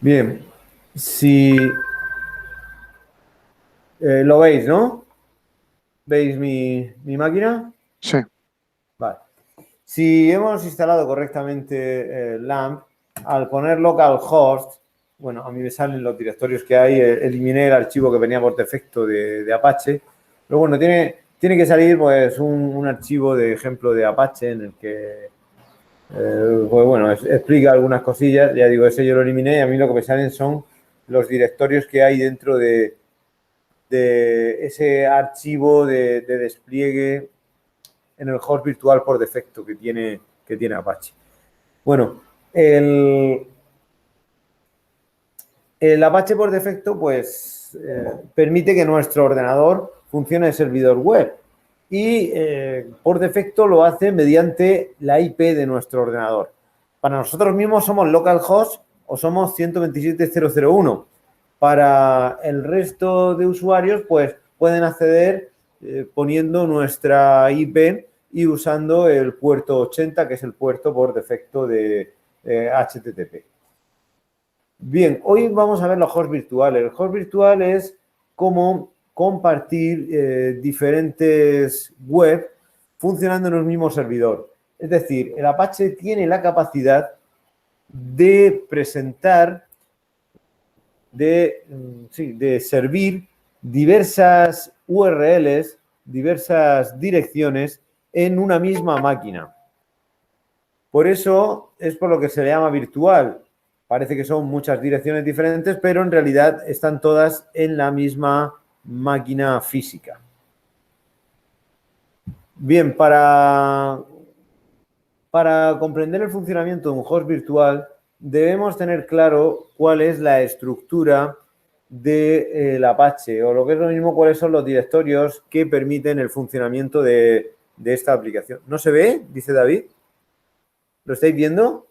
Bien, si lo veis, ¿no? ¿Veis mi máquina? Sí. Vale. Si hemos instalado correctamente LAMP, al poner localhost, bueno, a mí me salen los directorios que hay, eliminé el archivo que venía por defecto de Apache, pero bueno, tiene que salir pues un archivo de ejemplo de Apache en el que pues bueno, explica algunas cosillas. Ya digo, ese yo lo eliminé y a mí lo que me salen son los directorios que hay dentro de ese archivo de despliegue en el host virtual por defecto que tiene Apache. Bueno, el Apache por defecto pues permite que nuestro ordenador funcione de servidor web y por defecto lo hace mediante la IP de nuestro ordenador. Para nosotros mismos somos localhost o somos 127.0.0.1. Para el resto de usuarios pues pueden acceder poniendo nuestra IP y usando el puerto 80, que es el puerto por defecto de HTTP. Bien, hoy vamos a ver los hosts virtuales. El host virtual es cómo compartir diferentes web funcionando en un mismo servidor. Es decir, el Apache tiene la capacidad de presentar, de servir diversas URLs, diversas direcciones en una misma máquina. Por eso es por lo que se le llama virtual. Parece que son muchas direcciones diferentes, pero en realidad están todas en la misma máquina física. Bien, para comprender el funcionamiento de un host virtual, debemos tener claro cuál es la estructura del Apache, o lo que es lo mismo, cuáles son los directorios que permiten el funcionamiento de esta aplicación. ¿No se ve? Dice David. ¿Lo estáis viendo?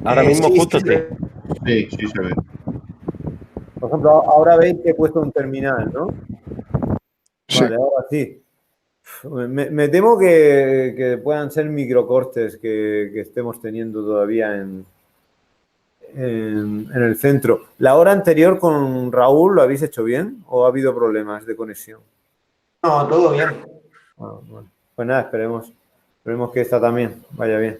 Ahora mismo Sí, justo sí. sí. Sí, se ve. Por ejemplo, ahora veis que he puesto un terminal, ¿no? Sí. Vale, ahora sí. Me temo que puedan ser microcortes que estemos teniendo todavía en el centro. ¿La hora anterior con Raúl lo habéis hecho bien o ha habido problemas de conexión? No, todo bien. Ah, bueno. Pues nada, esperemos que esta también vaya bien.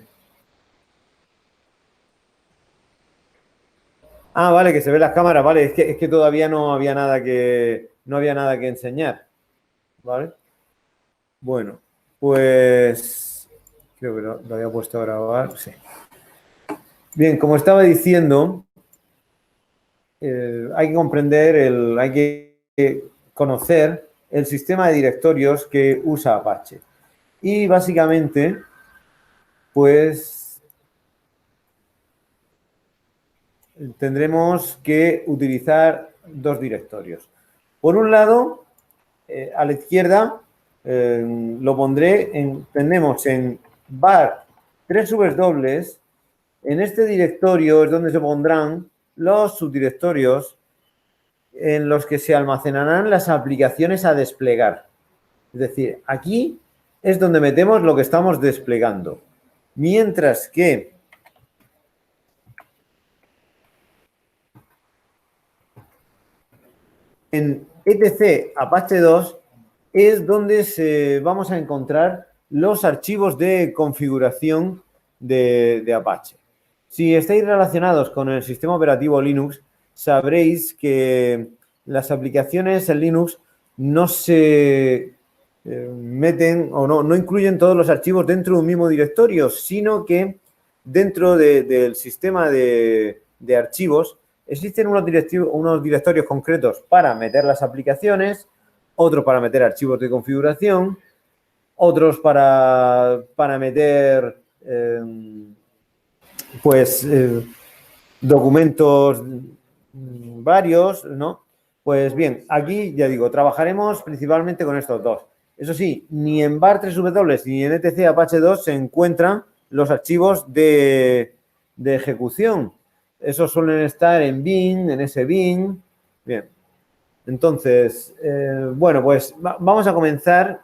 Ah, vale, que se ven las cámaras, vale, es que todavía no había nada que enseñar. ¿Vale? Bueno, pues creo que lo había puesto a grabar, sí. Bien, como estaba diciendo, hay que comprender, hay que conocer el sistema de directorios que usa Apache. Y básicamente, pues tendremos que utilizar dos directorios. Por un lado, a la izquierda, lo pondré, tenemos en var 3 dobles. En este directorio es donde se pondrán los subdirectorios en los que se almacenarán las aplicaciones a desplegar. Es decir, aquí es donde metemos lo que estamos desplegando. Mientras que en etc Apache 2 es donde vamos a encontrar los archivos de configuración de Apache. Si estáis relacionados con el sistema operativo Linux, sabréis que las aplicaciones en Linux no se meten o no incluyen todos los archivos dentro de un mismo directorio, sino que dentro del sistema de archivos existen unos directorios concretos para meter las aplicaciones, otros para meter archivos de configuración, otros para meter documentos varios, ¿no? Pues bien, aquí ya digo, trabajaremos principalmente con estos dos. Eso sí, ni en var 3w ni en etc Apache 2 se encuentran los archivos de ejecución. Esos suelen estar en bin, en sbin. Bien. Entonces, bueno, pues vamos a comenzar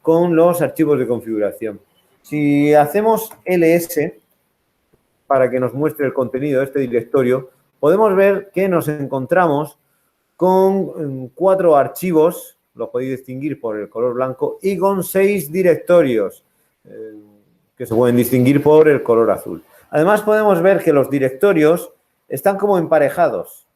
con los archivos de configuración. Si hacemos ls, para que nos muestre el contenido de este directorio, podemos ver que nos encontramos con 4 archivos, los podéis distinguir por el color blanco, y con 6 directorios, que se pueden distinguir por el color azul. Además, podemos ver que los directorios están como emparejados.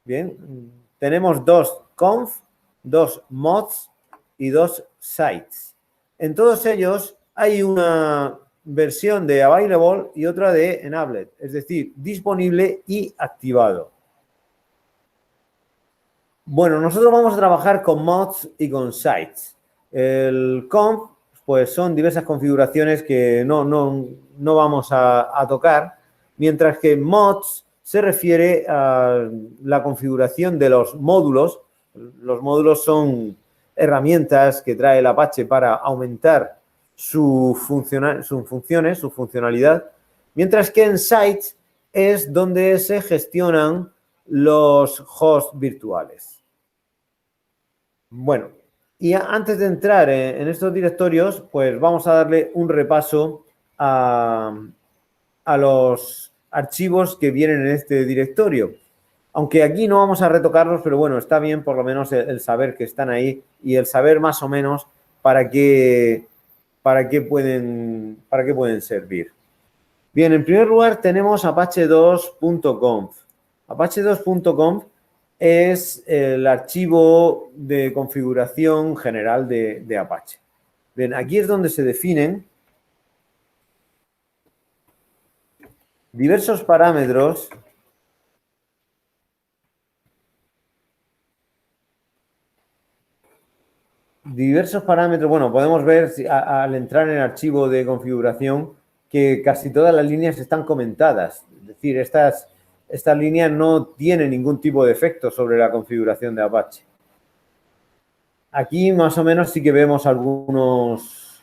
Bien, tenemos 2 conf, 2 mods y 2 sites. En todos ellos hay una versión de available y otra de enabled, es decir, disponible y activado. Bueno, nosotros vamos a trabajar con mods y con sites. El conf, pues son diversas configuraciones que no vamos a tocar, mientras que mods se refiere a la configuración de los módulos. Los módulos son herramientas que trae el Apache para aumentar sus funciones, su funcionalidad, mientras que en sites es donde se gestionan los hosts virtuales. Bueno, y antes de entrar en estos directorios, pues vamos a darle un repaso a los archivos que vienen en este directorio. Aunque aquí no vamos a retocarlos, pero bueno, está bien por lo menos el saber que están ahí y el saber más o menos para qué pueden servir. Bien, en primer lugar tenemos apache2.conf. Apache2.conf es el archivo de configuración general de Apache. Bien, aquí es donde se definen diversos parámetros bueno, podemos ver al entrar en el archivo de configuración que casi todas las líneas están comentadas. Es decir, esta línea no tiene ningún tipo de efecto sobre la configuración de Apache. Aquí más o menos sí que vemos algunos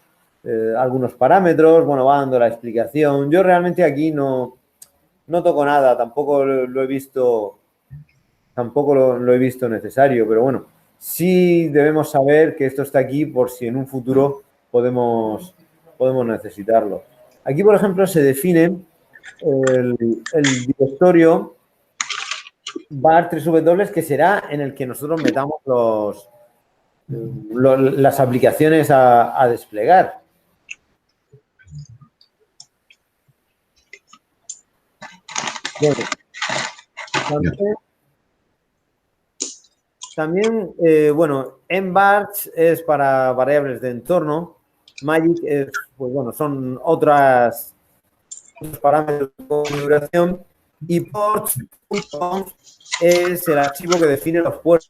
parámetros, bueno, va dando la explicación. Yo realmente aquí no toco nada, tampoco lo he visto necesario, pero bueno, sí debemos saber que esto está aquí por si en un futuro podemos necesitarlo. Aquí, por ejemplo, se define el directorio var 3W, que será en el que nosotros metamos las aplicaciones a desplegar. Bueno, también, bueno, envarch es para variables de entorno. Magic es, pues bueno, son otros parámetros de configuración. Y ports.conf es el archivo que define los puertos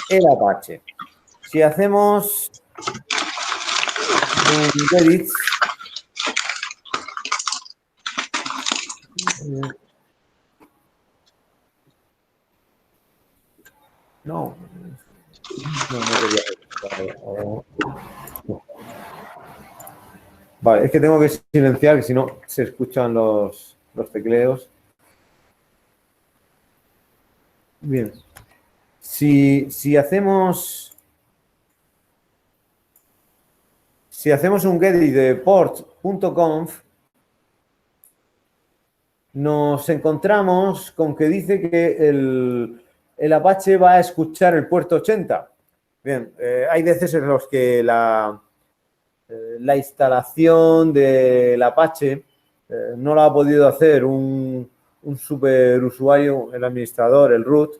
el Apache. Si hacemos un edit, no quería. Vale, es que tengo que silenciar, que si no se escuchan los tecleos. Bien. Si hacemos un gedit de port.conf, nos encontramos con que dice que el Apache va a escuchar el puerto 80. Bien, hay veces en los que la instalación del Apache no la ha podido hacer un superusuario, el administrador, el root.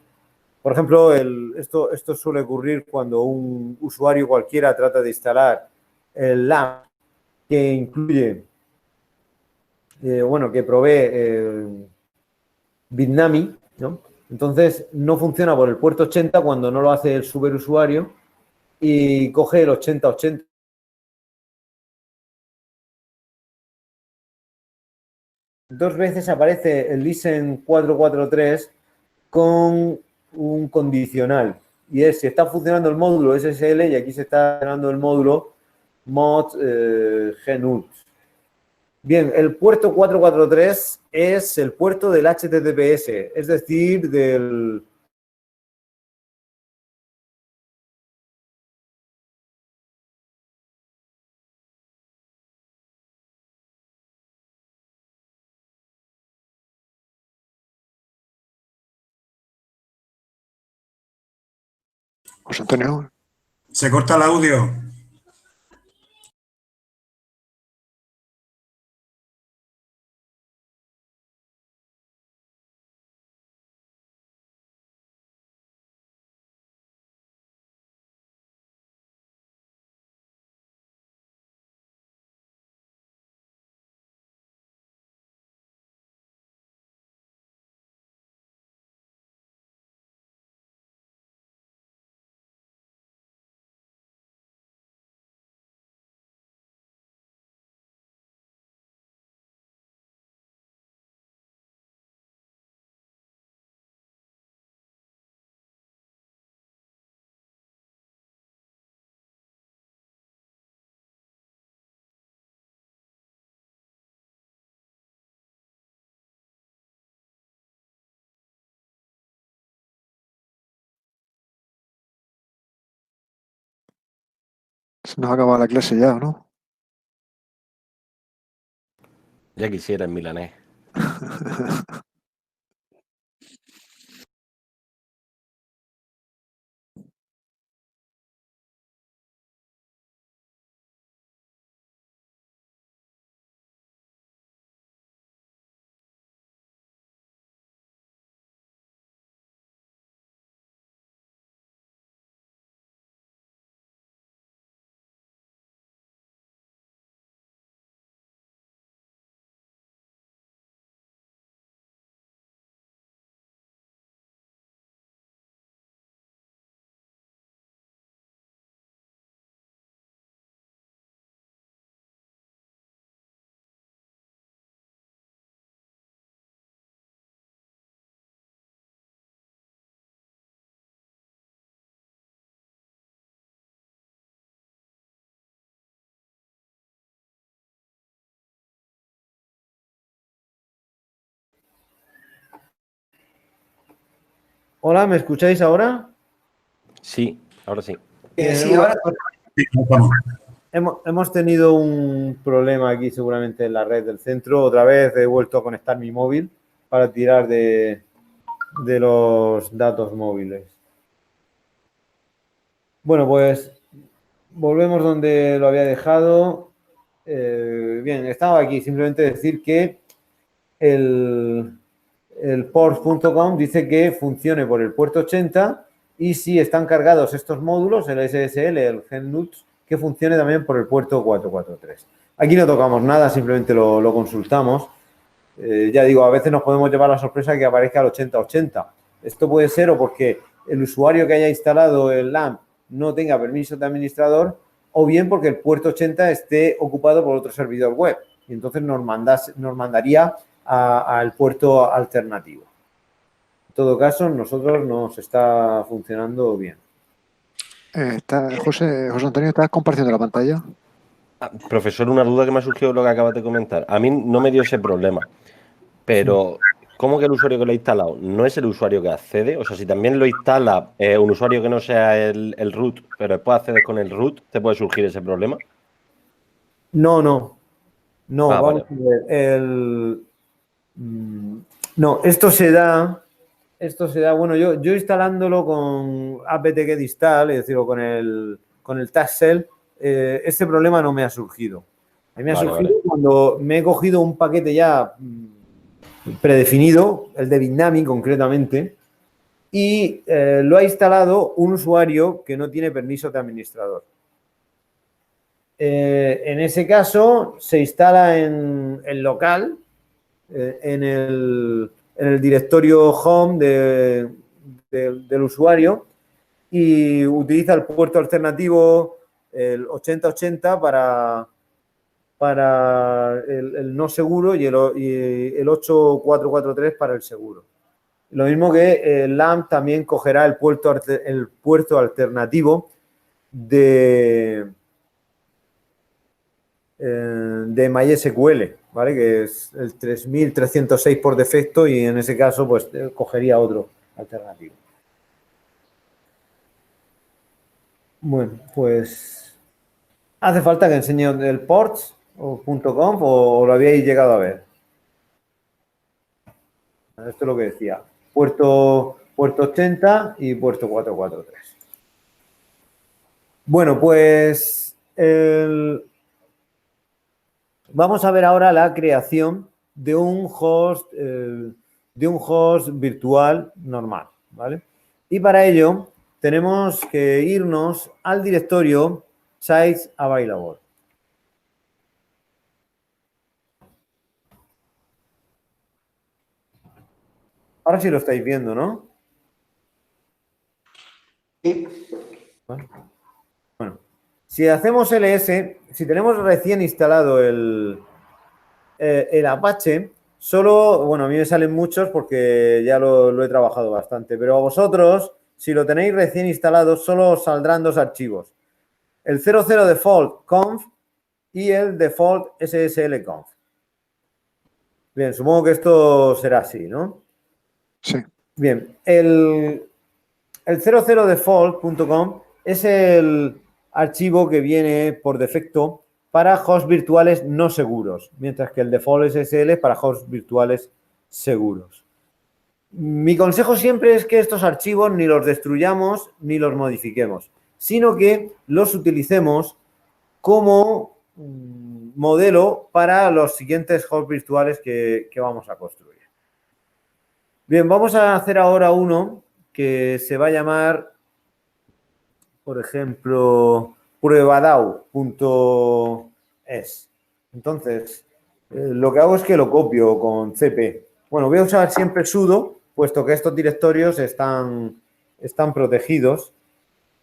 Por ejemplo, esto suele ocurrir cuando un usuario cualquiera trata de instalar el LAMP que incluye, que provee Bitnami, ¿no? Entonces, no funciona por el puerto 80 cuando no lo hace el superusuario y coge el 8080. Dos veces aparece el listen 443 con un condicional. Y es si está funcionando el módulo SSL y aquí se está funcionando el módulo mod genut. Bien, el puerto 443 es el puerto del HTTPS, es decir, del José Antonio. Se corta el audio. Se nos ha acabado la clase ya, ¿no? Ya quisiera en milanés. Hola, ¿me escucháis ahora? Sí, ahora sí. Sí, ahora Sí, ya estamos. Hemos tenido un problema aquí seguramente en la red del centro. Otra vez he vuelto a conectar mi móvil para tirar de los datos móviles. Bueno, pues volvemos donde lo había dejado. Bien, estaba aquí. Simplemente decir que el ports.com dice que funcione por el puerto 80 y si están cargados estos módulos, el SSL, el GenNuts, que funcione también por el puerto 443. Aquí no tocamos nada, simplemente lo consultamos. Ya digo, a veces nos podemos llevar la sorpresa que aparezca el 8080. Esto puede ser o porque el usuario que haya instalado el LAMP no tenga permiso de administrador o bien porque el puerto 80 esté ocupado por otro servidor web y entonces nos mandaría al puerto alternativo. En todo caso, nosotros nos está funcionando bien. José Antonio, ¿estás compartiendo la pantalla? Profesor, una duda que me ha surgido de lo que acabas de comentar. A mí no me dio ese problema, pero ¿cómo que el usuario que lo ha instalado no es el usuario que accede? O sea, si también lo instala un usuario que no sea el root, pero después accedes con el root, ¿te puede surgir ese problema? No, Ah, vamos vale. a ver. No, esto se da, bueno, yo instalándolo con apt-get install, es decir, con el taggshell, este problema no me ha surgido. A mí me ha Vale, surgido vale. cuando me he cogido un paquete ya predefinido, el de Bitnami concretamente, y lo ha instalado un usuario que no tiene permiso de administrador. En ese caso, se instala en local, en el directorio home del usuario y utiliza el puerto alternativo, el 8080 para el no seguro y el 8443 para el seguro. Lo mismo que el LAMP también cogerá el puerto alternativo de MySQL, ¿vale? Que es el 3306 por defecto y en ese caso pues cogería otro alternativo. Bueno, pues ¿hace falta que enseñe el ports o .com o lo habíais llegado a ver? Esto es lo que decía. Puerto 80 y puerto 443. Bueno, pues vamos a ver ahora la creación de un host virtual normal, ¿vale? Y para ello tenemos que irnos al directorio sites available. Ahora sí lo estáis viendo, ¿no? Sí. Bueno, si hacemos ls, si tenemos recién instalado el Apache, solo, bueno, a mí me salen muchos porque ya lo he trabajado bastante, pero a vosotros, si lo tenéis recién instalado, solo os saldrán dos archivos. El 00 default conf y el default SSL conf. Bien, supongo que esto será así, ¿no? Sí. Bien, el 00 default.com es el archivo que viene por defecto para hosts virtuales no seguros, mientras que el default SSL es para hosts virtuales seguros. Mi consejo siempre es que estos archivos ni los destruyamos ni los modifiquemos, sino que los utilicemos como modelo para los siguientes hosts virtuales que vamos a construir. Bien, vamos a hacer ahora uno que se va a llamar, por ejemplo, pruebadao.es. Entonces, lo que hago es que lo copio con cp. Bueno, voy a usar siempre sudo, puesto que estos directorios están protegidos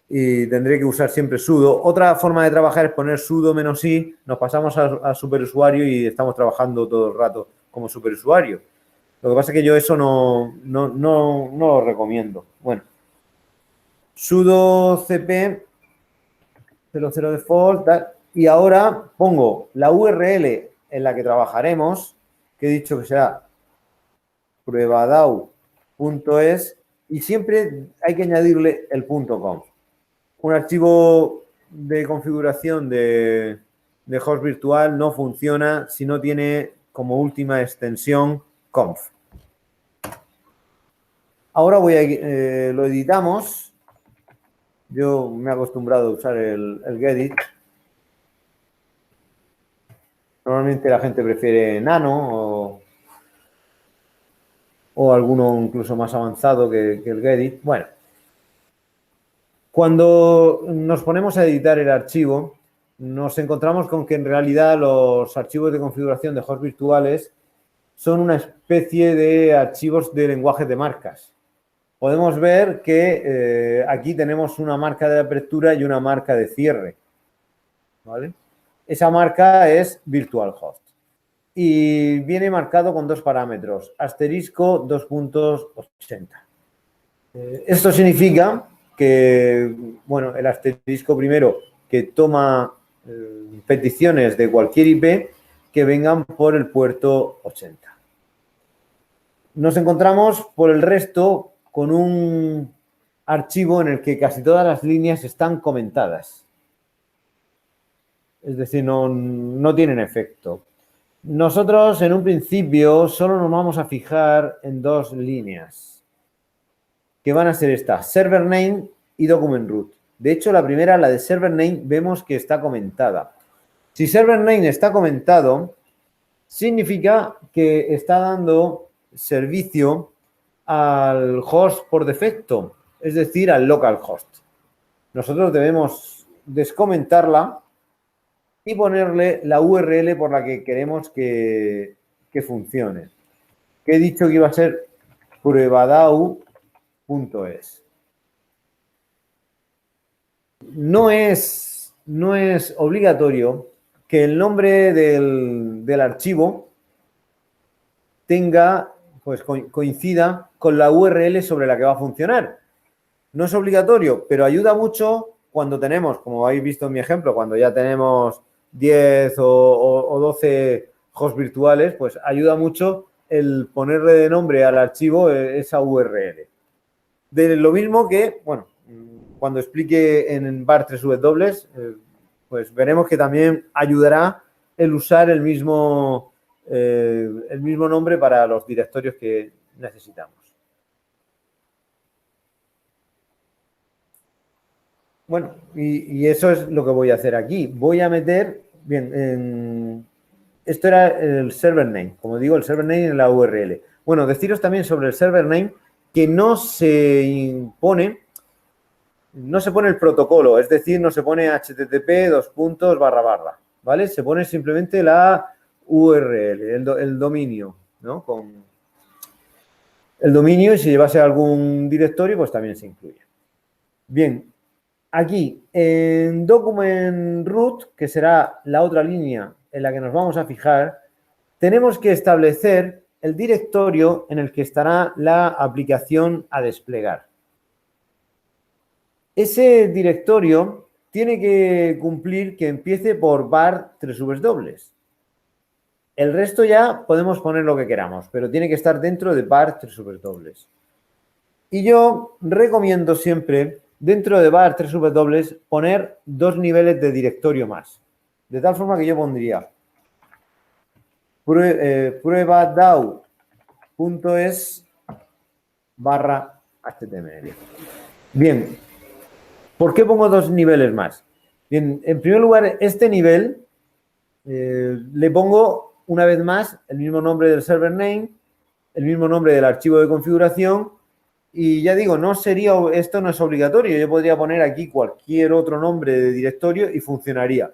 y tendré que usar siempre sudo. Otra forma de trabajar es poner sudo -i, nos pasamos a superusuario y estamos trabajando todo el rato como superusuario. Lo que pasa es que yo eso no lo recomiendo. Bueno, sudo cp 00 default y ahora pongo la URL en la que trabajaremos, que he dicho que será pruebadao.es y siempre hay que añadirle el .com. Un archivo de configuración de host virtual no funciona si no tiene como última extensión conf. Ahora lo editamos. Yo me he acostumbrado a usar el Gedit. Normalmente la gente prefiere Nano o alguno incluso más avanzado que el Gedit. Bueno, cuando nos ponemos a editar el archivo, nos encontramos con que en realidad los archivos de configuración de hosts virtuales son una especie de archivos de lenguajes de marcas. Podemos ver que aquí tenemos una marca de apertura y una marca de cierre, ¿vale? Esa marca es virtualhost y viene marcado con dos parámetros, asterisco 2.80. Esto significa que, bueno, el asterisco primero que toma peticiones de cualquier IP que vengan por el puerto 80. Nos encontramos por el resto con un archivo en el que casi todas las líneas están comentadas. Es decir, no tienen efecto. Nosotros en un principio solo nos vamos a fijar en dos líneas, que van a ser estas, server name y document root. De hecho, la primera, la de server name, vemos que está comentada. Si server name está comentado, significa que está dando servicio al host por defecto, es decir, al localhost. Nosotros debemos descomentarla y ponerle la URL por la que queremos que funcione. Que he dicho que iba a ser pruebadao.es. No es obligatorio que el nombre del archivo coincida con la URL sobre la que va a funcionar. No es obligatorio, pero ayuda mucho cuando tenemos, como habéis visto en mi ejemplo, cuando ya tenemos 10 o 12 hosts virtuales, pues ayuda mucho el ponerle de nombre al archivo esa URL. De lo mismo que, bueno, cuando explique en bar 3W, pues veremos que también ayudará el usar el mismo nombre para los directorios que necesitamos. Bueno, y eso es lo que voy a hacer aquí. Voy a meter, bien, esto era el server name, como digo, el server name en la URL. Bueno, deciros también sobre el server name que no se impone, no se pone el protocolo, es decir, no se pone http ¿vale? Se pone simplemente la URL, el dominio, ¿no? Con el dominio, y si llevase algún directorio, pues también se incluye. Bien, aquí en document root, que será la otra línea en la que nos vamos a fijar, tenemos que establecer el directorio en el que estará la aplicación a desplegar. Ese directorio tiene que cumplir que empiece por var /. El resto ya podemos poner lo que queramos, pero tiene que estar dentro de var /. Y yo recomiendo siempre, dentro de var /, poner 2 niveles de directorio más. De tal forma que yo pondría prueba DAO.es /HTML. Bien, ¿por qué pongo 2 niveles más? Bien, en primer lugar, este nivel le pongo una vez más el mismo nombre del server name, el mismo nombre del archivo de configuración, y ya digo, esto no es obligatorio. Yo podría poner aquí cualquier otro nombre de directorio y funcionaría.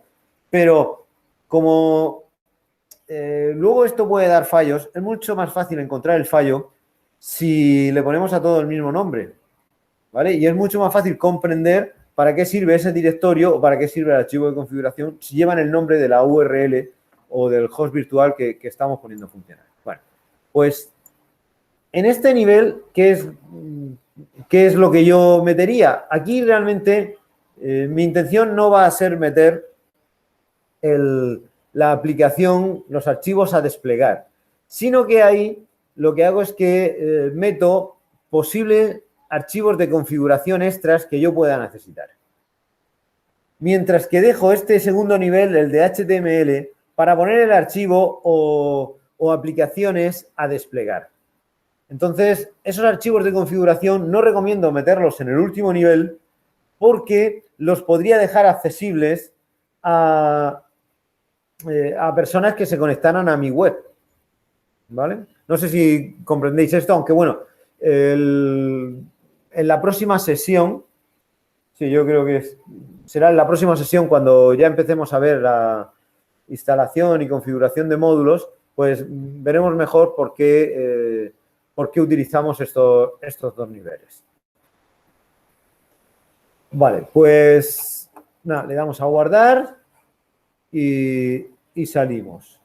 Pero como luego esto puede dar fallos, es mucho más fácil encontrar el fallo si le ponemos a todo el mismo nombre, ¿vale? Y es mucho más fácil comprender para qué sirve ese directorio o para qué sirve el archivo de configuración si llevan el nombre de la URL o del host virtual que estamos poniendo a funcionar. Bueno, pues en este nivel, ¿qué es lo que yo metería? Aquí realmente mi intención no va a ser meter la aplicación, los archivos a desplegar, sino que ahí lo que hago es que meto posibles archivos de configuración extras que yo pueda necesitar. Mientras que dejo este segundo nivel, el de HTML, para poner el archivo o aplicaciones a desplegar. Entonces, esos archivos de configuración no recomiendo meterlos en el último nivel porque los podría dejar accesibles a personas que se conectaran a mi web. ¿Vale? No sé si comprendéis esto, aunque bueno, en la próxima sesión, sí, yo creo que será en la próxima sesión cuando ya empecemos a ver la instalación y configuración de módulos, pues veremos mejor por qué utilizamos estos 2 niveles. Vale, pues nada, le damos a guardar y salimos.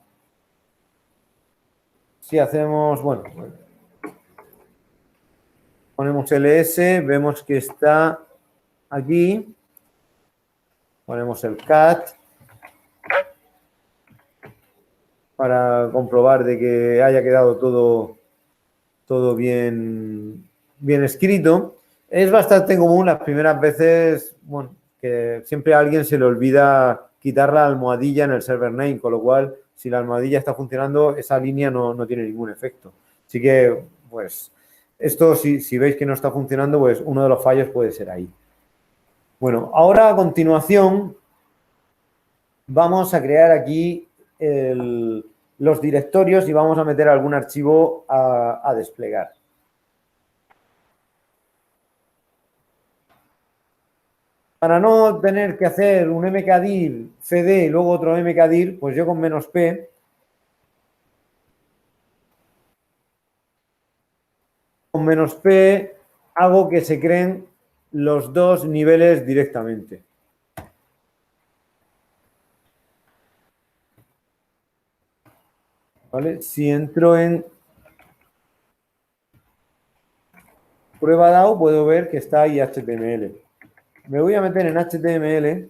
Si hacemos, bueno, ponemos ls, vemos que está aquí, ponemos el cat para comprobar de que haya quedado todo bien escrito. Es bastante común las primeras veces, bueno, que siempre a alguien se le olvida quitar la almohadilla en el server name, con lo cual, si la almohadilla está funcionando, esa línea no tiene ningún efecto. Así que, pues, esto si veis que no está funcionando, pues uno de los fallos puede ser ahí. Bueno, ahora a continuación vamos a crear aquí los directorios y vamos a meter algún archivo a desplegar. Para no tener que hacer un mkdir cd y luego otro mkdir, pues yo con -p hago que se creen los 2 niveles directamente. ¿Vale? Si entro en prueba DAO, puedo ver que está ahí HTML. Me voy a meter en HTML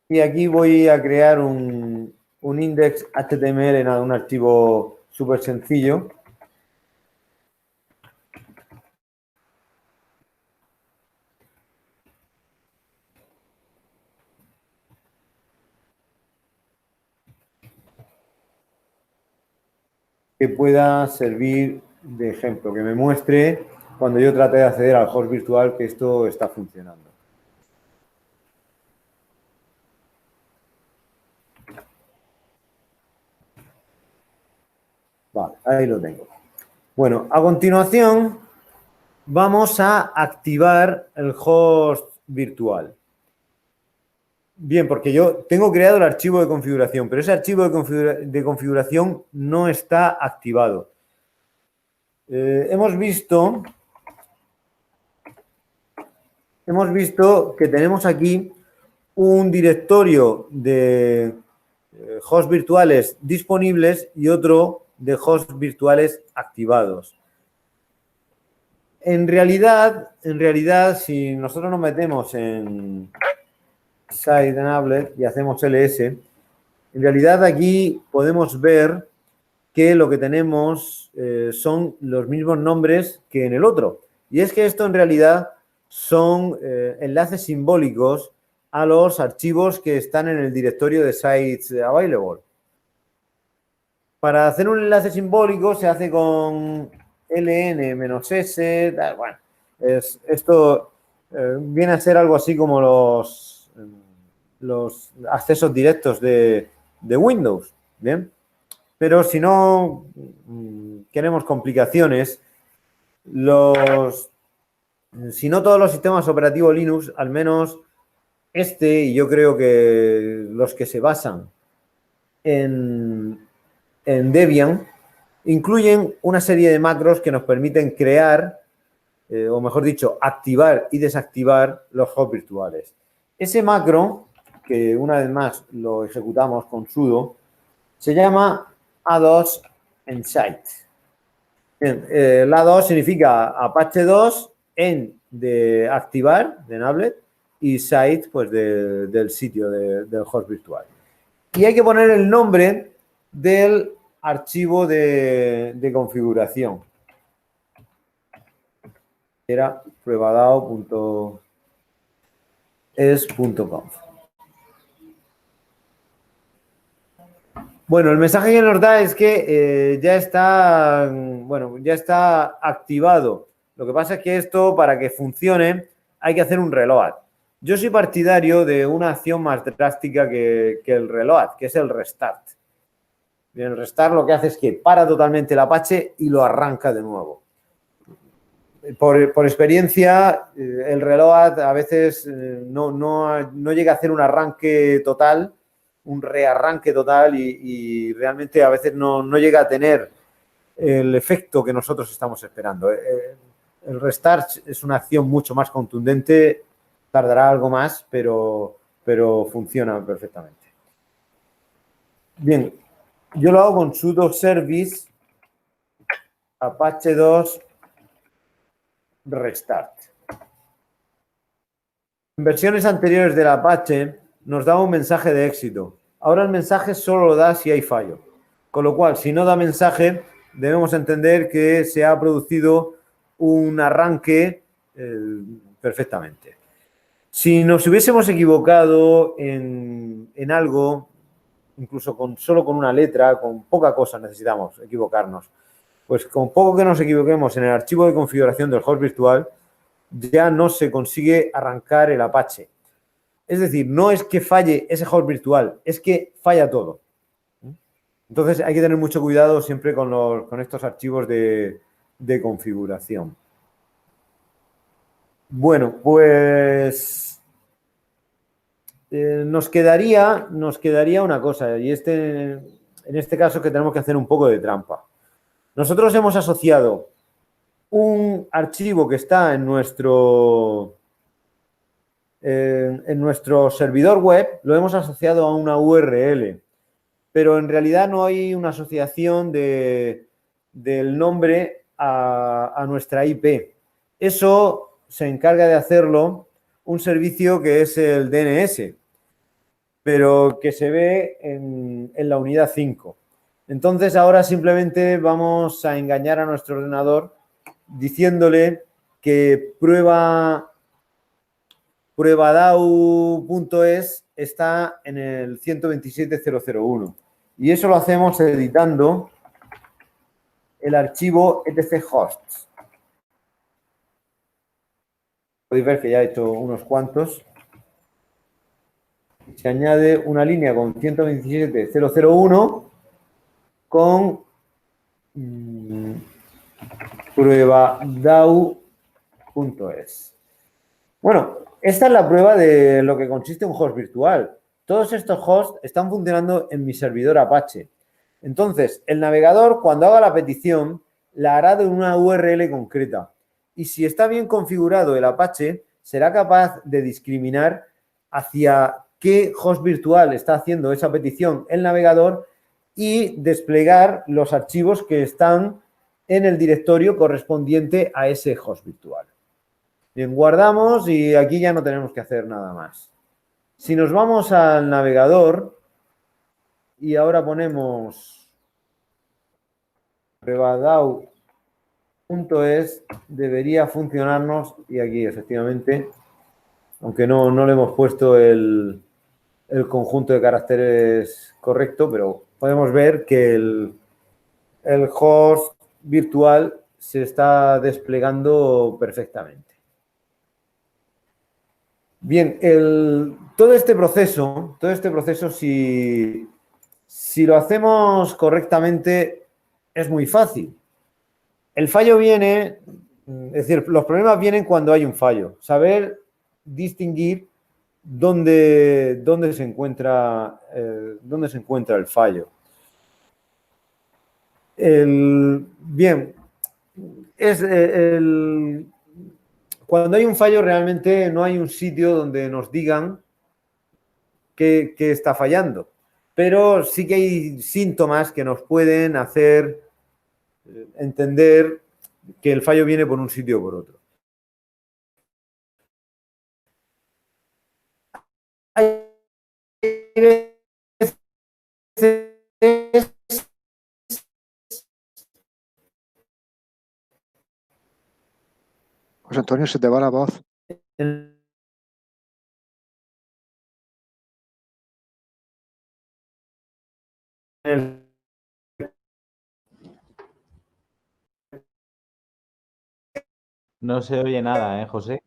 y aquí voy a crear un index HTML, nada, un archivo súper sencillo. Que pueda servir de ejemplo, que me muestre cuando yo trate de acceder al host virtual que esto está funcionando. Vale, ahí lo tengo. Bueno, a continuación vamos a activar el host virtual. Bien, porque yo tengo creado el archivo de configuración, pero ese archivo de configuración no está activado. Hemos visto que tenemos aquí un directorio de hosts virtuales disponibles y otro de hosts virtuales activados. En realidad, si nosotros nos metemos en Site Enabled y hacemos ls, en realidad aquí podemos ver que lo que tenemos son los mismos nombres que en el otro. Y es que esto en realidad son enlaces simbólicos a los archivos que están en el directorio de Sites Available. Para hacer un enlace simbólico se hace con ln-s, bueno, esto viene a ser algo así como los accesos directos de Windows, ¿bien? Pero si no queremos complicaciones, si no todos los sistemas operativos Linux, al menos y yo creo que los que se basan en Debian, incluyen una serie de macros que nos permiten crear, o mejor dicho, activar y desactivar los hosts virtuales. Ese macro, que una vez más lo ejecutamos con sudo, se llama A2 en site. El A2 significa Apache 2 en de activar, de Enabled, y site, pues del sitio del host virtual. Y hay que poner el nombre del archivo de configuración. Era pruebadao.es.conf. Bueno, el mensaje que nos da es que ya está activado. Lo que pasa es que esto, para que funcione, hay que hacer un reload. Yo soy partidario de una acción más drástica que el reload, que es el restart. Bien, el restart lo que hace es que para totalmente el Apache y lo arranca de nuevo. Por experiencia, el reload a veces no llega a hacer un arranque total, un rearranque total y realmente a veces no llega a tener el efecto que nosotros estamos esperando. El restart es una acción mucho más contundente, tardará algo más, pero funciona perfectamente. Bien, yo lo hago con sudo service Apache 2 restart. En versiones anteriores del Apache nos daba un mensaje de éxito. Ahora el mensaje solo lo da si hay fallo. Con lo cual, si no da mensaje, debemos entender que se ha producido un arranque perfectamente. Si nos hubiésemos equivocado en algo, incluso solo con una letra, con poca cosa necesitamos equivocarnos, pues con poco que nos equivoquemos en el archivo de configuración del host virtual, ya no se consigue arrancar el Apache. Es decir, no es que falle ese host virtual, es que falla todo. Entonces hay que tener mucho cuidado siempre con estos archivos de configuración. Bueno, pues nos quedaría una cosa, y en este caso que tenemos que hacer un poco de trampa. Nosotros hemos asociado un archivo que está en nuestro servidor web, lo hemos asociado a una URL, pero en realidad no hay una asociación del nombre a nuestra IP. Eso se encarga de hacerlo un servicio que es el DNS, pero que se ve en la unidad 5. Entonces, ahora simplemente vamos a engañar a nuestro ordenador diciéndole que pruebadao.es está en el 127.001. Y eso lo hacemos editando el archivo etchosts. podéis ver que ya he hecho unos cuantos. Se añade una línea con 127.001 con prueba DAO.es. Bueno, esta es la prueba de lo que consiste un host virtual. Todos estos hosts están funcionando en mi servidor Apache. Entonces, el navegador, cuando haga la petición, la hará de una URL concreta. Y si está bien configurado el Apache, será capaz de discriminar hacia qué host virtual está haciendo esa petición el navegador y desplegar los archivos que están en el directorio correspondiente a ese host virtual. Bien, guardamos y aquí ya no tenemos que hacer nada más. Si nos vamos al navegador y ahora ponemos pruebadao.es, debería funcionarnos y aquí efectivamente, aunque no le hemos puesto el conjunto de caracteres correcto, pero podemos ver que el host virtual se está desplegando perfectamente. Bien, todo este proceso, si lo hacemos correctamente, es muy fácil. El fallo viene, es decir, los problemas vienen cuando hay un fallo. Saber distinguir dónde se encuentra el fallo. Bien, cuando hay un fallo realmente no hay un sitio donde nos digan que está fallando, pero sí que hay síntomas que nos pueden hacer entender que el fallo viene por un sitio o por otro. Hay veces José Antonio, se te va la voz. en el No se oye nada, José?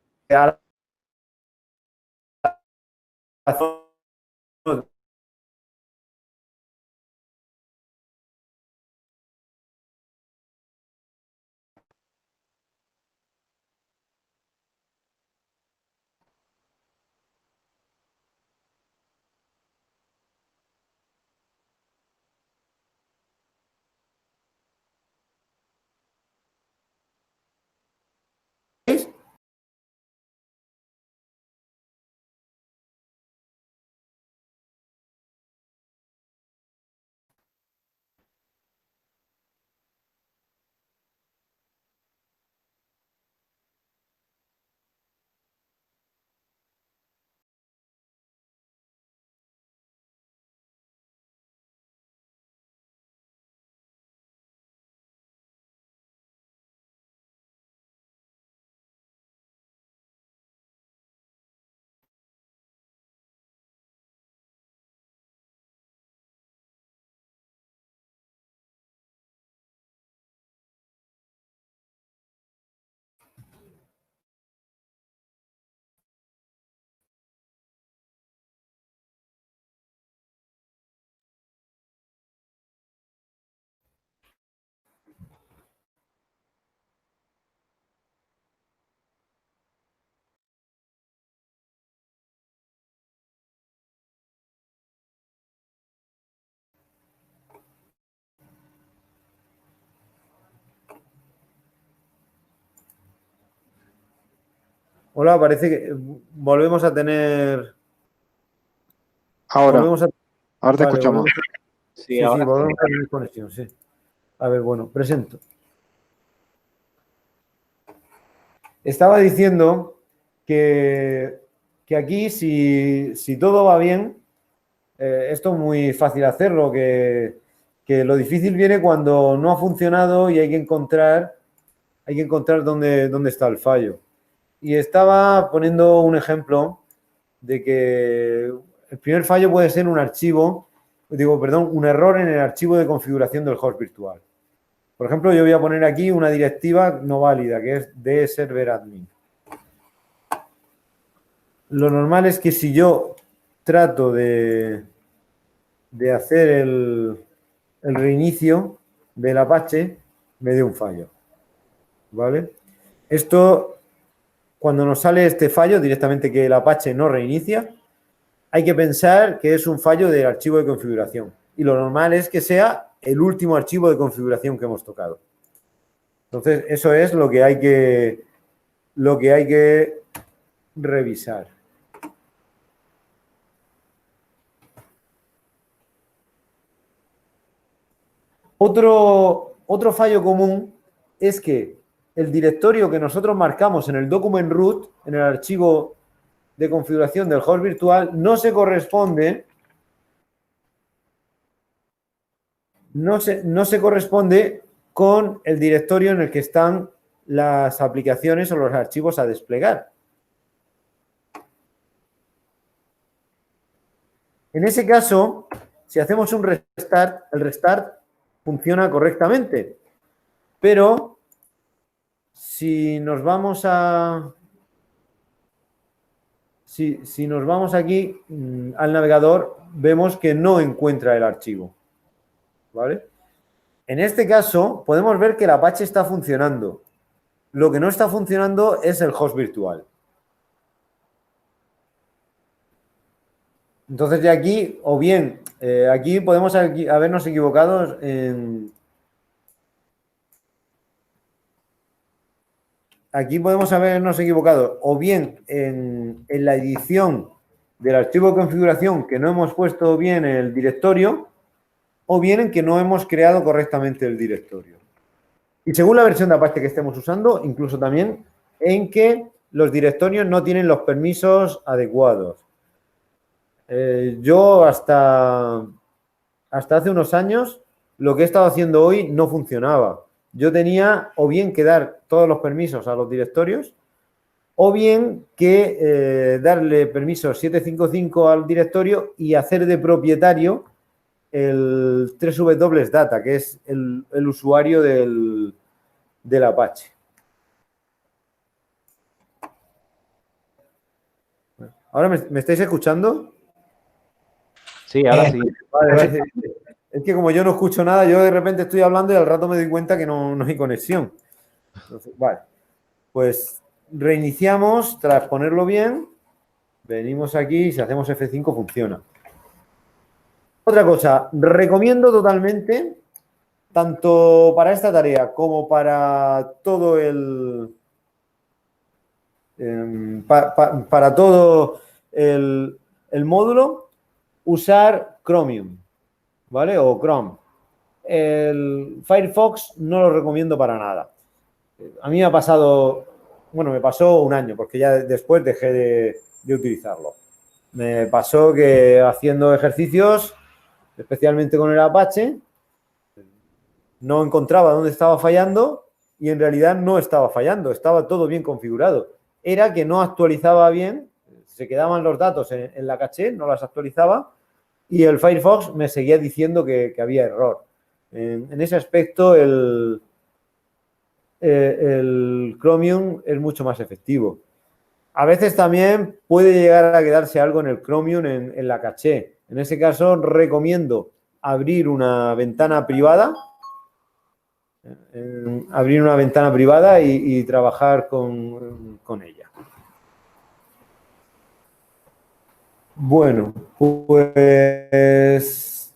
Hola, parece que volvemos a tener. Ahora, Volvemos a, ahora te vale, escuchamos. Sí, ahora volvemos a tener conexión, sí. A ver, bueno, presento. Estaba diciendo que aquí, si todo va bien, esto es muy fácil hacerlo, que lo difícil viene cuando no ha funcionado y hay que encontrar dónde está el fallo. Y estaba poniendo un ejemplo de que el primer fallo puede ser un error en el archivo de configuración del host virtual. Por ejemplo, yo voy a poner aquí una directiva no válida, que es de server admin. lo normal es que si yo trato de hacer el reinicio del Apache, me dé un fallo. ¿Vale? Esto, cuando nos sale este fallo, directamente que el Apache no reinicia, hay que pensar que es un fallo del archivo de configuración. Y lo normal es que sea el último archivo de configuración que hemos tocado. Entonces, eso es lo que hay que revisar. Otro fallo común es que el directorio que nosotros marcamos en el document root, en el archivo de configuración del host virtual, no se corresponde con el directorio en el que están las aplicaciones o los archivos a desplegar. En ese caso, si hacemos un restart, el restart funciona correctamente. Pero si nos vamos si nos vamos aquí al navegador, vemos que no encuentra el archivo. ¿Vale? En este caso, podemos ver que el Apache está funcionando. Lo que no está funcionando es el host virtual. Entonces, ya aquí, o bien, aquí podemos habernos equivocado en... Aquí podemos habernos equivocado o bien en la edición del archivo de configuración que no hemos puesto bien en el directorio o bien en que no hemos creado correctamente el directorio. Y según la versión de Apache que estemos usando, incluso también en que los directorios no tienen los permisos adecuados. Yo hasta hace unos años lo que he estado haciendo hoy no funcionaba. Yo tenía o bien que dar todos los permisos a los directorios o bien que darle permiso 755 al directorio y hacer de propietario el 3W Data, que es el usuario del Apache. ¿Ahora me estáis escuchando? Sí, ahora sí. Vale. Es que como yo no escucho nada, yo de repente estoy hablando y al rato me doy cuenta que no hay conexión. Entonces, vale. Pues reiniciamos tras ponerlo bien. Venimos aquí y si hacemos F5 funciona. Otra cosa, recomiendo totalmente, tanto para esta tarea como para todo para todo el módulo, usar Chromium, ¿vale? O Chrome. El Firefox no lo recomiendo para nada. A mí me ha pasado, bueno, me pasó un año, porque ya después dejé de utilizarlo. Me pasó que haciendo ejercicios, especialmente con el Apache, no encontraba dónde estaba fallando y en realidad no estaba fallando, estaba todo bien configurado. Era que no actualizaba bien, se quedaban los datos en la caché, no las actualizaba y el Firefox me seguía diciendo que había error. En ese aspecto, el Chromium es mucho más efectivo. A veces también puede llegar a quedarse algo en el Chromium en la caché. En ese caso, recomiendo abrir una ventana privada. Y trabajar con ella. Bueno, pues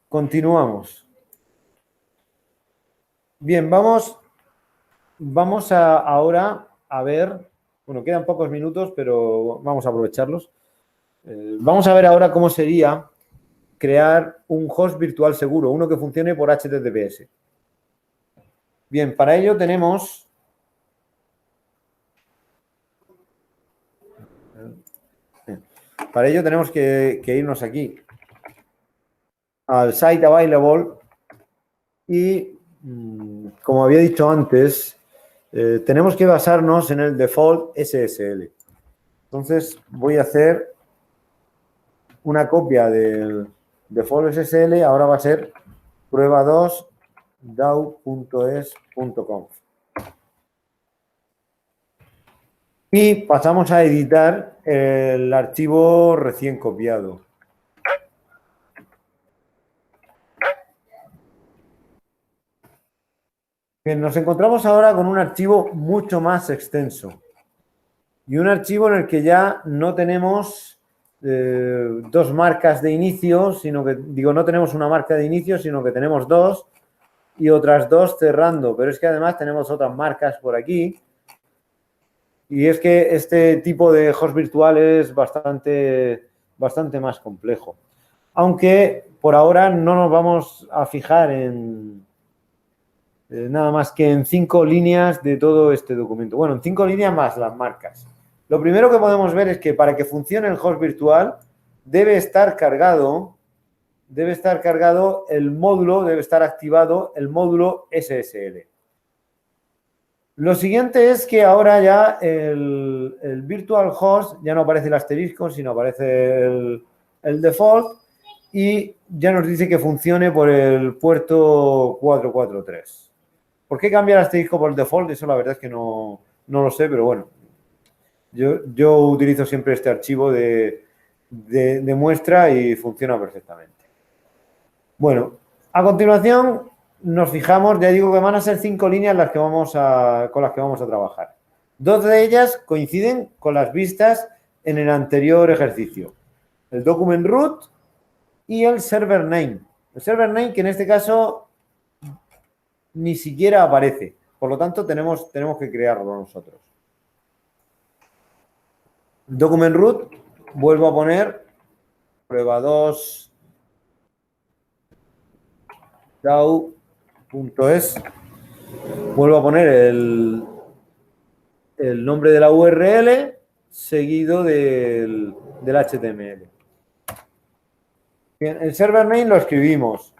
continuamos. Bien, vamos ahora a ver, bueno, quedan pocos minutos, pero vamos a aprovecharlos. Vamos a ver ahora cómo sería crear un host virtual seguro, uno que funcione por HTTPS. Bien, para ello tenemos que irnos aquí al site available y, como había dicho antes, tenemos que basarnos en el default SSL. Entonces voy a hacer una copia del default SSL, ahora va a ser prueba2dau.es.conf. Y pasamos a editar el archivo recién copiado. Bien, nos encontramos ahora con un archivo mucho más extenso. Y un archivo en el que ya no tenemos dos marcas de inicio, sino que, digo, no tenemos una marca de inicio, sino que tenemos dos y otras dos cerrando. Pero es que además tenemos otras marcas por aquí. Y es que este tipo de host virtual es bastante más complejo. Aunque por ahora no nos vamos a fijar en nada más que en 5 líneas de todo este documento. Bueno, en 5 líneas más las marcas. Lo primero que podemos ver es que para que funcione el host virtual debe estar cargado el módulo, debe estar activado el módulo SSL. Lo siguiente es que ahora ya el virtual host ya no aparece el asterisco, sino aparece el default y ya nos dice que funcione por el puerto 443. ¿Por qué cambia el asterisco por el default? Eso la verdad es que no lo sé, pero bueno. Yo utilizo siempre este archivo de muestra y funciona perfectamente. Bueno, a continuación nos fijamos, ya digo que van a ser 5 líneas con las que vamos a trabajar. 2 de ellas coinciden con las vistas en el anterior ejercicio. El document root y el server name. El server name que en este caso ni siquiera aparece. Por lo tanto, tenemos que crearlo nosotros. Document root, vuelvo a poner prueba 2 DAO.es. Vuelvo a poner el nombre de la URL seguido del HTML. Bien, el server name lo escribimos.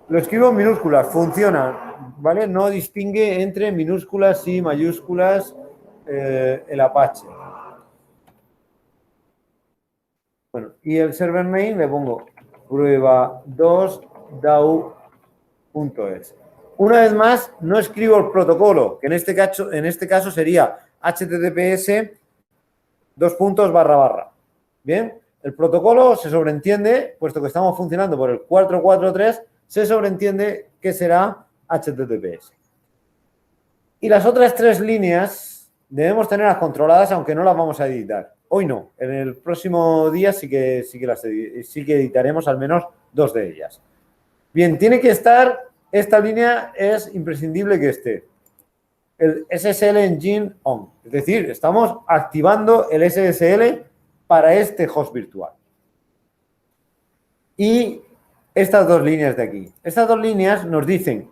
Lo escribo en minúsculas, funciona, ¿vale? No distingue entre minúsculas y mayúsculas el Apache. Bueno, y el server name le pongo prueba 2 DAO.es. Una vez más, no escribo el protocolo, que en este caso sería https://. Bien, el protocolo se sobreentiende, puesto que estamos funcionando por el 443, se sobreentiende que será HTTPS. Y las otras 3 líneas debemos tenerlas controladas, aunque no las vamos a editar. Hoy no, en el próximo día sí que editaremos al menos 2 de ellas. Bien, tiene que estar, esta línea es imprescindible que esté. El SSL Engine On, es decir, estamos activando el SSL para este host virtual. Y estas 2 líneas de aquí. Estas 2 líneas nos dicen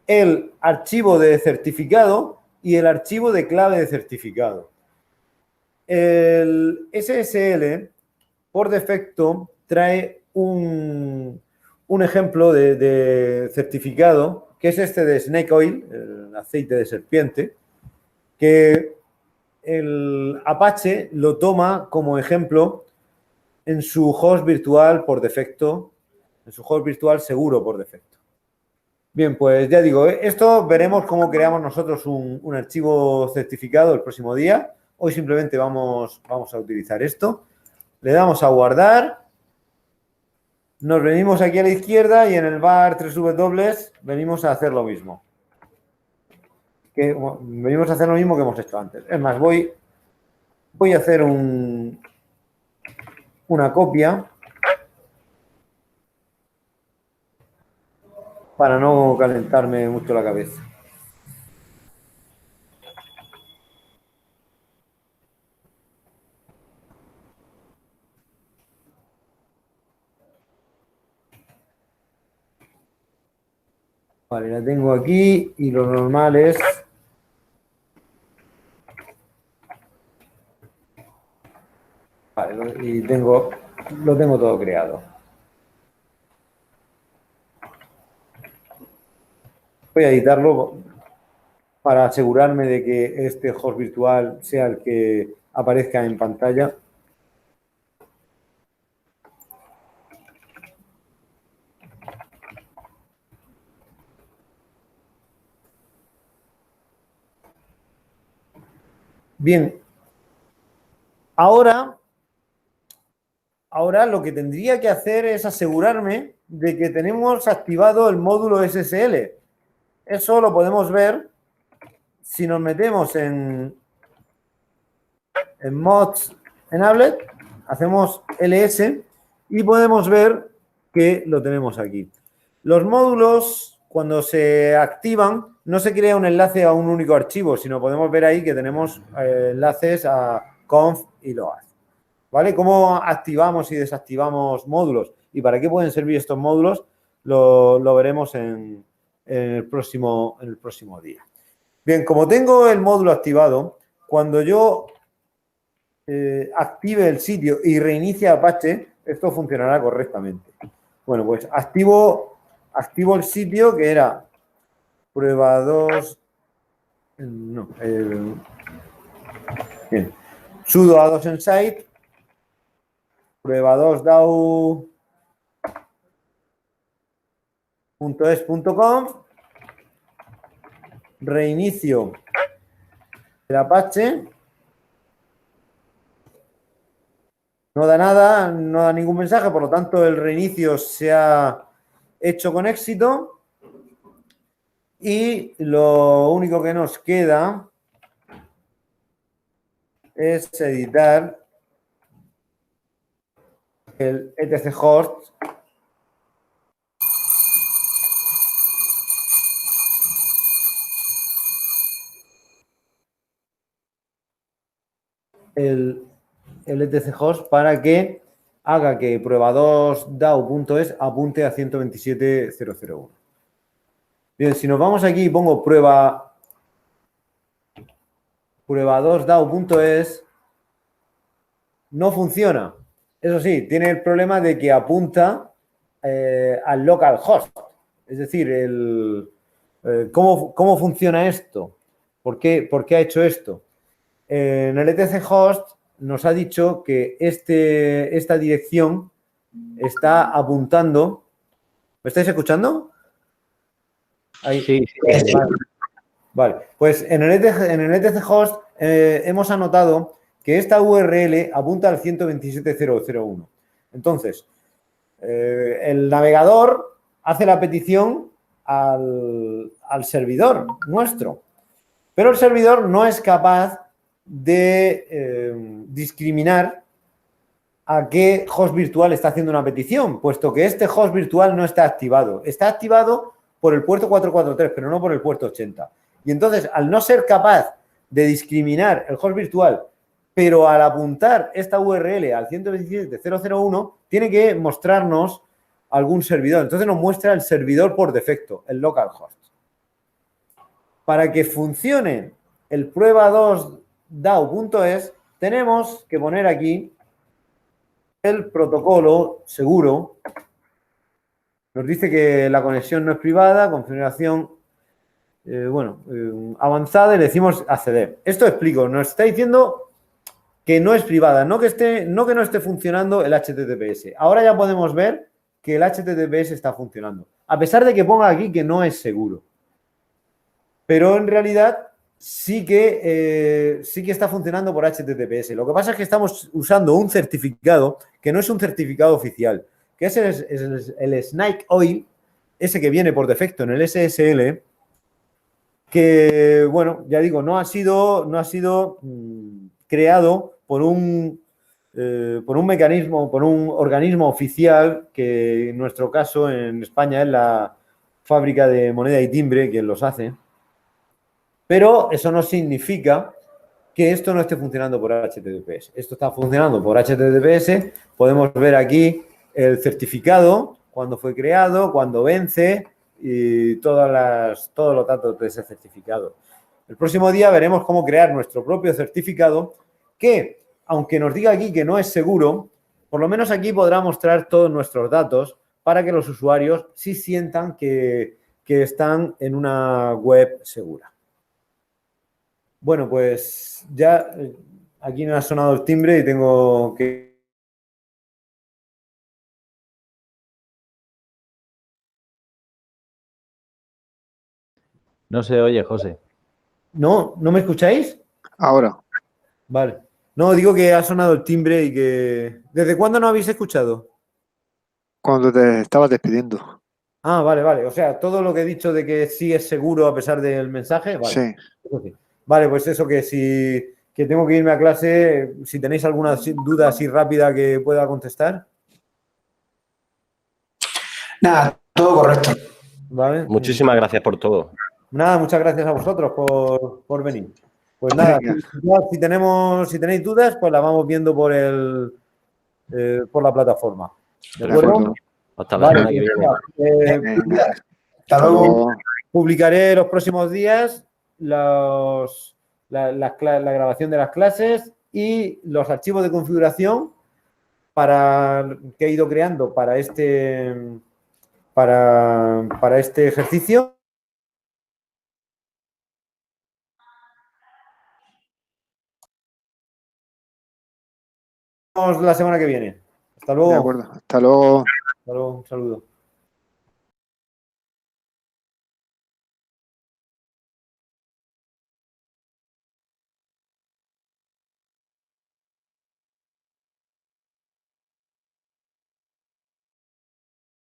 el archivo de certificado y el archivo de clave de certificado. El SSL, por defecto, trae un ejemplo de certificado, que es este de Snake Oil, el aceite de serpiente, que el Apache lo toma como ejemplo en su host virtual por defecto, en su host virtual seguro por defecto. Bien, pues ya digo, esto veremos cómo creamos nosotros un archivo certificado el próximo día. Hoy simplemente vamos a utilizar esto. Le damos a guardar. Nos venimos aquí a la izquierda y en el bar 3W venimos a hacer lo mismo. Venimos a hacer lo mismo que hemos hecho antes. Es más, voy a hacer una copia para no calentarme mucho la cabeza. Vale, la tengo aquí y lo normal es... Vale, y lo tengo todo creado. Voy a editarlo para asegurarme de que este host virtual sea el que aparezca en pantalla. Bien, ahora lo que tendría que hacer es asegurarme de que tenemos activado el módulo SSL. Eso lo podemos ver si nos metemos en mods enable, hacemos ls y podemos ver que lo tenemos aquí. Los módulos, cuando se activan, no se crea un enlace a un único archivo, sino podemos ver ahí que tenemos enlaces a conf y load. ¿Vale? ¿Cómo activamos y desactivamos módulos? ¿Y para qué pueden servir estos módulos? Lo veremos en el próximo día. Bien, como tengo el módulo activado, cuando yo active el sitio y reinicie Apache, esto funcionará correctamente. Bueno, pues activo el sitio que era prueba 2. No, bien. Sudo a2 en site, prueba 2 dao.es.com, reinicio el Apache. No da nada, no da ningún mensaje, por lo tanto el reinicio se ha hecho con éxito. Y lo único que nos queda es editar el etc host el etc host para que haga que prueba2dao.es apunte a 127.0.0.1. Bien, si nos vamos aquí y pongo prueba2dao.es, no funciona. Eso sí, tiene el problema de que apunta al localhost. Es decir, ¿cómo funciona esto? ¿Por qué ha hecho esto? En el etc host nos ha dicho que esta dirección está apuntando. ¿Me estáis escuchando? Ahí. Sí. Vale, pues en el etc host hemos anotado que esta URL apunta al 127.0.0.1. Entonces, el navegador hace la petición al servidor nuestro, pero el servidor no es capaz de discriminar a qué host virtual está haciendo una petición, puesto que este host virtual no está activado. Está activado por el puerto 443, pero no por el puerto 80. Y entonces, al no ser capaz de discriminar el host virtual, pero al apuntar esta URL al 127.0.0.1, tiene que mostrarnos algún servidor. Entonces nos muestra el servidor por defecto, el localhost. Para que funcione el prueba2dao.es, tenemos que poner aquí el protocolo seguro. Nos dice que la conexión no es privada, configuración avanzada, y le decimos acceder. Esto explico, nos está diciendo que no es privada, no que no esté funcionando el HTTPS. Ahora ya podemos ver que el HTTPS está funcionando, a pesar de que ponga aquí que no es seguro. Pero en realidad sí que está funcionando por HTTPS. Lo que pasa es que estamos usando un certificado que no es un certificado oficial, que es el Snake Oil, ese que viene por defecto en el SSL, que, bueno, ya digo, no ha sido creado por un mecanismo, por un organismo oficial, que en nuestro caso en España es la Fábrica de Moneda y Timbre quien los hace. Pero eso no significa que esto no esté funcionando por HTTPS. Esto está funcionando por HTTPS. Podemos ver aquí el certificado, cuándo fue creado, cuándo vence y todos los datos de ese certificado. El próximo día veremos cómo crear nuestro propio certificado que, aunque nos diga aquí que no es seguro, por lo menos aquí podrá mostrar todos nuestros datos para que los usuarios sí sientan que están en una web segura. Bueno, pues ya aquí me ha sonado el timbre y tengo que... No se oye, José. ¿No? ¿No me escucháis? Ahora. Vale. No, digo que ha sonado el timbre y que... ¿Desde cuándo no habéis escuchado? Cuando te estabas despidiendo. Ah, vale, vale. O sea, todo lo que he dicho de que sí es seguro a pesar del mensaje, vale. Sí. Eso sí. Vale, pues eso que si que tengo que irme a clase, si tenéis alguna duda así rápida que pueda contestar, Nada, todo correcto. ¿vale? Muchísimas gracias por todo. Nada, muchas gracias a vosotros por venir. Pues nada, Venga. si tenéis dudas, pues las vamos viendo por por la plataforma. ¿De De acuerdo? acuerdo. Hasta la Vale, semana que viene. Venga. Hasta Hasta luego. luego. publicaré los próximos días la grabación de las clases y los archivos de configuración que he ido creando para este ejercicio. Nos vemos la semana que viene. Hasta De luego. acuerdo. Hasta luego. Hasta luego. Un saludo.